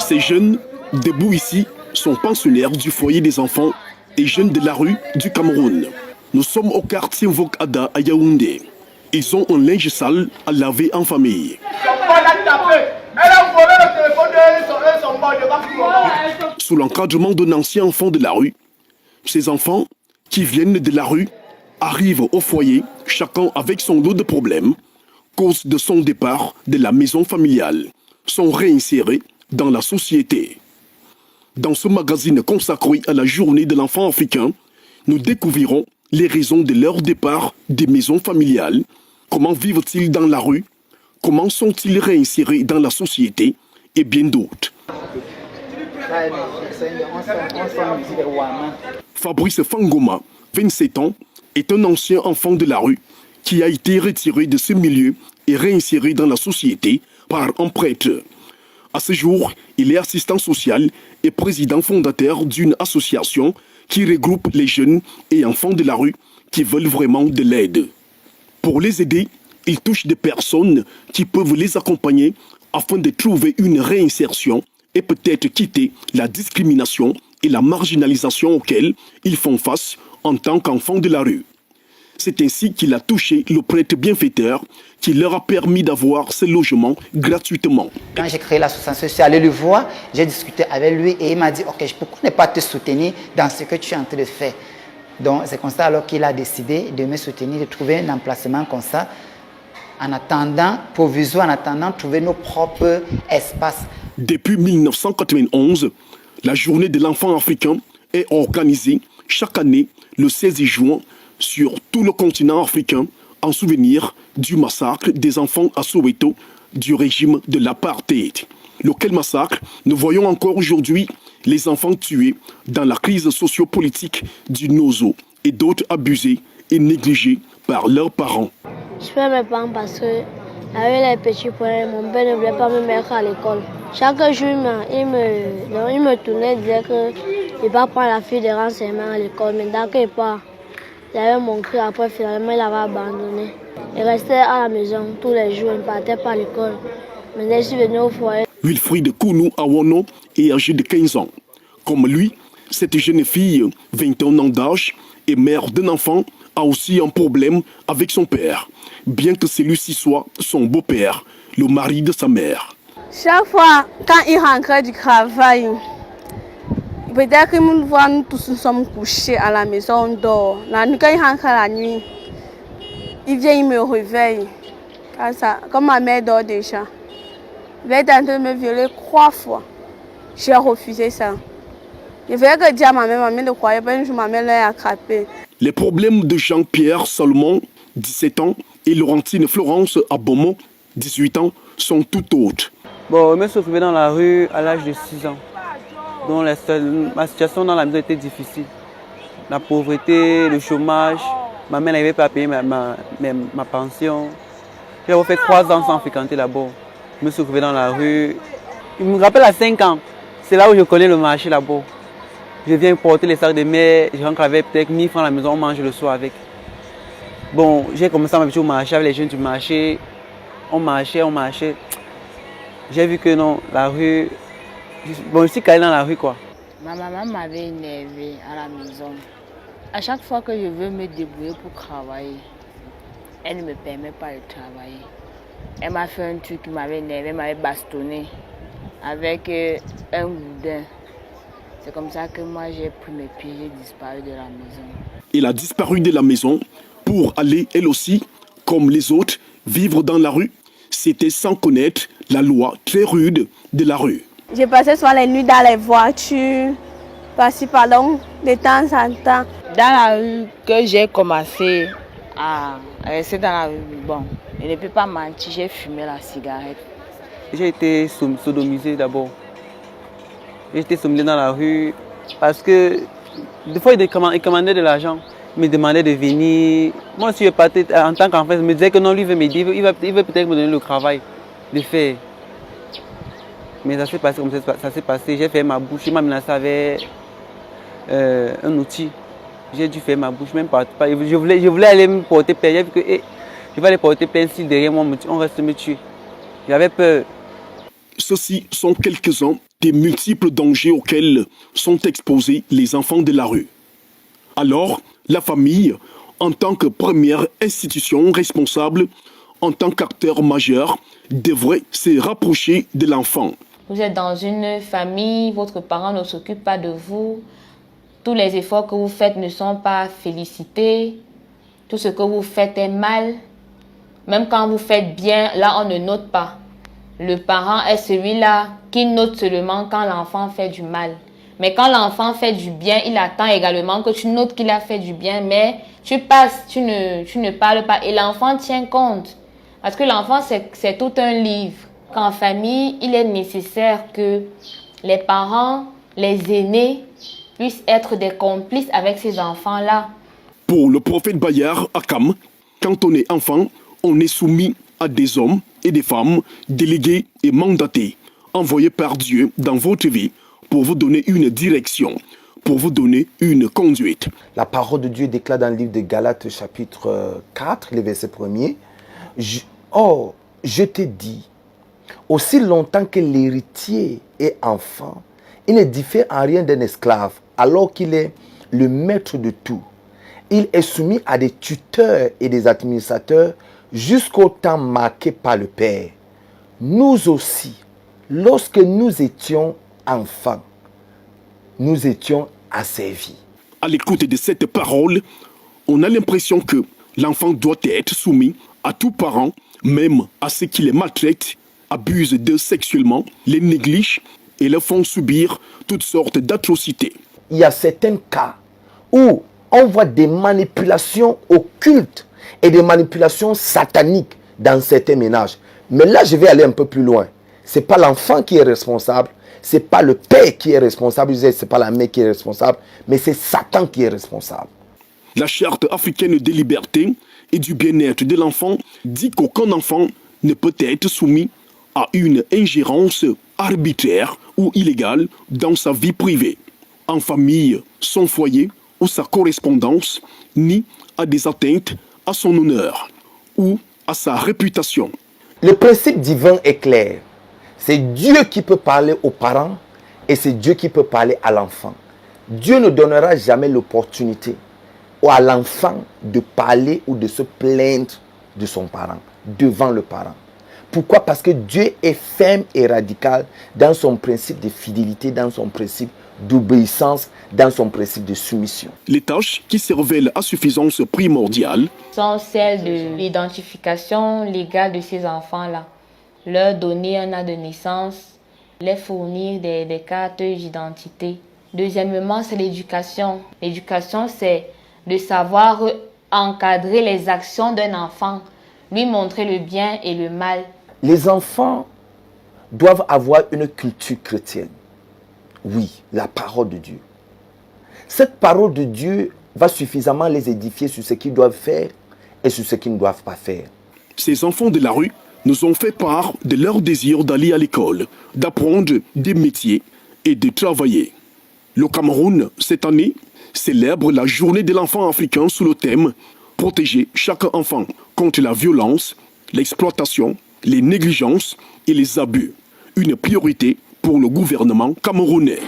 Ces jeunes, debout ici, sont pensionnaires du foyer des enfants et jeunes de la rue du Cameroun. Nous sommes au quartier Vokada à Yaoundé. Ils ont un linge sale à laver en famille. Sous l'encadrement d'un ancien enfant de la rue, ces enfants qui viennent de la rue arrivent au foyer, chacun avec son lot de problèmes, cause de son départ de la maison familiale, sont réinsérés dans la société. Dans ce magazine consacré à la journée de l'enfant africain, nous découvrirons les raisons de leur départ des maisons familiales, comment vivent-ils dans la rue, comment sont-ils réinsérés dans la société et bien d'autres. Fabrice Fangoma, 27 ans, est un ancien enfant de la rue qui a été retiré de ce milieu et réinséré dans la société par un prêtre. À ce jour, il est assistant social et président fondateur d'une association qui regroupe les jeunes et enfants de la rue qui veulent vraiment de l'aide. Pour les aider, il touche des personnes qui peuvent les accompagner afin de trouver une réinsertion et peut-être quitter la discrimination et la marginalisation auxquelles ils font face en tant qu'enfants de la rue. C'est ainsi qu'il a touché le prêtre bienfaiteur qui leur a permis d'avoir ce logement gratuitement. Quand j'ai créé l'association, je suis allé le voir, j'ai discuté avec lui et il m'a dit « Ok, pourquoi ne pas te soutenir dans ce que tu es en train de faire ?» Donc c'est comme ça alors qu'il a décidé de me soutenir, de trouver un emplacement comme ça, en attendant, provisoire, en attendant de trouver nos propres espaces. Depuis 1991, la journée de l'enfant africain est organisée chaque année le 16 juin sur tout le continent africain en souvenir du massacre des enfants à Soweto du régime de l'apartheid. Lequel massacre, nous voyons encore aujourd'hui les enfants tués dans la crise sociopolitique du Nozo et d'autres abusés et négligés par leurs parents. Je fais mes parents parce que avec les petits points, mon père ne voulait pas me mettre à l'école. Chaque jour, il me tournait et disait qu'il va prendre la fille de renseignement à l'école. Mais dès qu'il part, j'avais mon cri, après finalement il avait abandonné. Il restait à la maison tous les jours, il ne partait pas à l'école. Mais dès que je suis venu au foyer. Wilfried Kounou Awono est âgé de 15 ans. Comme lui, cette jeune fille, 21 ans d'âge, et mère d'un enfant, a aussi un problème avec son père, bien que celui-ci soit son beau-père, le mari de sa mère. Chaque fois, quand il rentrait du travail, peut-être que nous voyons tous nous sommes couchés à la maison, on dort. La nuit, quand il rentre la nuit, il vient, il me réveille. Comme ma mère dort déjà. Il est en train de me violer 3 fois. J'ai refusé ça. Je voulais que dire à ma mère ne croyait pas, un jour ma mère l'a attrapé. Les problèmes de Jean-Pierre Salomon, 17 ans, et Laurentine Florence Abomon, 18 ans, sont tout autres. Bon, je me suis retrouvé dans la rue à l'âge de 6 ans. Donc ma situation dans la maison était difficile. La pauvreté, le chômage, ma mère n'arrivait pas à payer ma pension. J'ai refait 3 ans sans fréquenter là-bas. Je me suis retrouvé dans la rue. Il me rappelle à 5 ans, c'est là où je connais le marché là-bas. Je viens porter les sacs de mer, je rentre avec peut-être 1000 francs à la maison, on mange le soir avec. Bon, j'ai commencé à m'habituer au marché avec les jeunes du marché. On marchait. J'ai vu que non, la rue... Bon, je suis calé dans la rue quoi. Ma maman m'avait énervé à la maison. À chaque fois que je veux me débrouiller pour travailler, elle ne me permet pas de travailler. Elle m'a fait un truc qui m'avait énervé, elle m'avait bastonné avec un gourdin. C'est comme ça que moi j'ai pris mes pieds, j'ai disparu de la maison. Elle a disparu de la maison pour aller, elle aussi, comme les autres, vivre dans la rue. C'était sans connaître la loi très rude de la rue. Je passais souvent les nuits dans les voitures, par-ci par-là, de temps en temps. Dans la rue que j'ai commencé à rester dans la rue, bon, je ne peux pas mentir, j'ai fumé la cigarette. J'ai été sodomisé d'abord. J'ai été sodomisé dans la rue parce que des fois il commandait de l'argent. Il me demandait de venir. Moi si je partais en tant qu'enfant, je me disais que non, lui veut m'aider, il va peut-être me donner le travail de faire. Mais ça s'est passé comme ça s'est passé. J'ai fait ma bouche, il m'a menacé avec un outil. J'ai dû faire ma bouche, même pas. Je voulais aller me porter plainte. J'ai vu que je vais aller porter plainte si derrière moi on reste me tuer. J'avais peur. Ceux-ci sont quelques-uns des multiples dangers auxquels sont exposés les enfants de la rue. Alors, la famille, en tant que première institution responsable, en tant qu'acteur majeur, devrait se rapprocher de l'enfant. Vous êtes dans une famille, votre parent ne s'occupe pas de vous. Tous les efforts que vous faites ne sont pas félicités. Tout ce que vous faites est mal. Même quand vous faites bien, là, on ne note pas. Le parent est celui-là qui note seulement quand l'enfant fait du mal. Mais quand l'enfant fait du bien, il attend également que tu notes qu'il a fait du bien, mais tu passes, tu ne parles pas. Et l'enfant tient compte. Parce que l'enfant, c'est tout un livre. Qu'en famille, il est nécessaire que les parents, les aînés, puissent être des complices avec ces enfants-là. Pour le prophète Bayard Akam, quand on est enfant, on est soumis à des hommes et des femmes délégués et mandatés, envoyés par Dieu dans votre vie pour vous donner une direction, pour vous donner une conduite. La parole de Dieu déclare dans le livre de Galates chapitre 4, le verset 1er, je te dis, aussi longtemps que l'héritier est enfant, il ne diffère en rien d'un esclave, alors qu'il est le maître de tout. Il est soumis à des tuteurs et des administrateurs jusqu'au temps marqué par le Père. Nous aussi, lorsque nous étions enfants, nous étions asservis. À l'écoute de cette parole, on a l'impression que l'enfant doit être soumis à tout parent, même à ceux qui les maltraitent, abusent d'eux sexuellement, les négligent et leur font subir toutes sortes d'atrocités. Il y a certains cas où on voit des manipulations occultes et des manipulations sataniques dans certains ménages. Mais là, je vais aller un peu plus loin. Ce n'est pas l'enfant qui est responsable, ce n'est pas le père qui est responsable, ce n'est pas la mère qui est responsable, mais c'est Satan qui est responsable. La Charte africaine des libertés et du bien-être de l'enfant dit qu'aucun enfant ne peut être soumis à une ingérence arbitraire ou illégale dans sa vie privée, en famille, son foyer ou sa correspondance, ni à des atteintes à son honneur ou à sa réputation. Le principe divin est clair. C'est Dieu qui peut parler aux parents et c'est Dieu qui peut parler à l'enfant. Dieu ne donnera jamais l'opportunité à l'enfant de parler ou de se plaindre de son parent, devant le parent. Pourquoi? Parce que Dieu est ferme et radical dans son principe de fidélité, dans son principe d'obéissance, dans son principe de soumission. Les tâches qui se révèlent à suffisance primordiales Sont celles de l'identification légale de ces enfants-là. Leur donner un acte de naissance, les fournir des cartes d'identité. Deuxièmement, c'est l'éducation. L'éducation, c'est de savoir encadrer les actions d'un enfant, lui montrer le bien et le mal. Les enfants doivent avoir une culture chrétienne. Oui, la parole de Dieu. Cette parole de Dieu va suffisamment les édifier sur ce qu'ils doivent faire et sur ce qu'ils ne doivent pas faire. Ces enfants de la rue nous ont fait part de leur désir d'aller à l'école, d'apprendre des métiers et de travailler. Le Cameroun, cette année, célèbre la journée de l'enfant africain sous le thème « Protéger chaque enfant contre la violence, l'exploitation, les négligences et les abus ». Une priorité pour le gouvernement camerounais.